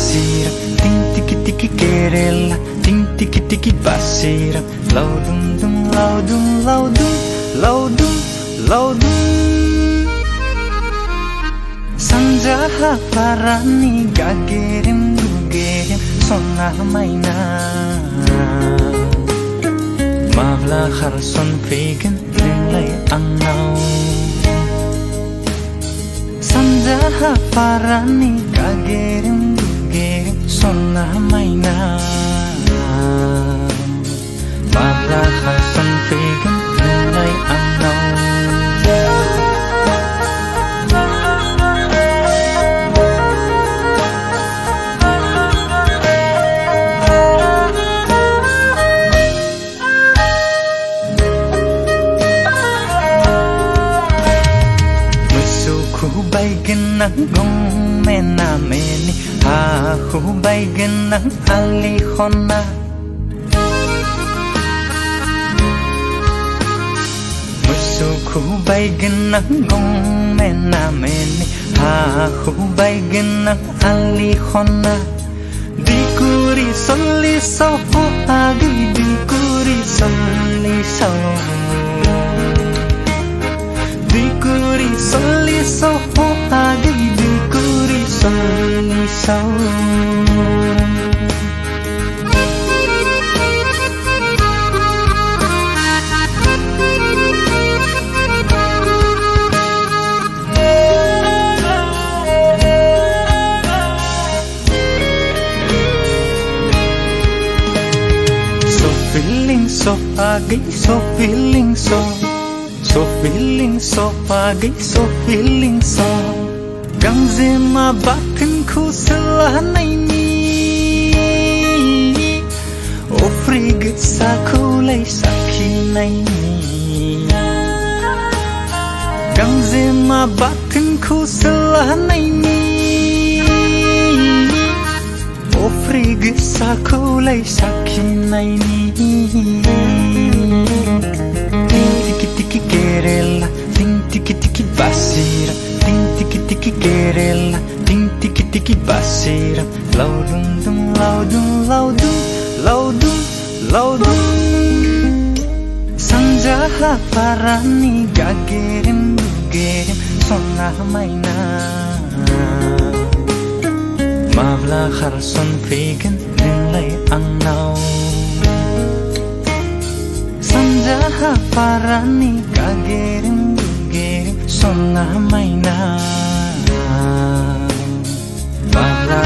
basirap, ting tiki tiki kerela, ting tiki tiki basirap, laudum dum laudum laudum laudum laudum. Sanja haparani gagerim gugerim sonna maina, mavla kharson fegen lay angau. Sanja haparani gagerim gugerim sonna maina, mavla kharson fegen lay angau. Bay genang gong mena meni, aku bay genang ali khona. Musuhku bay genang gong mena meni, aku bay genang ali khona. Dikuri soli sopo agi, dikuri soli sopo. Dikuri soli sopo agi, dikuri soli sopo. So feeling so agi, so feeling so. So feeling so pagi, so feeling so. Gangzema bakan ku selanai ni. Oh frigid sakulai sakinai ni. Gangzema bakan ku selanai ni. Oh frigid sakulai sakinai ni. Tiki kerela, ting tiki tiki basira, ting tiki tiki kerela, ting tiki tiki basira, laudum dum laudum laudum laudum laudum. Sanja haparani gagerim gugerim sonna maina, mavla kharson fegen lay angau. Sanja haparani gagerim gugerim sonna maina, mavla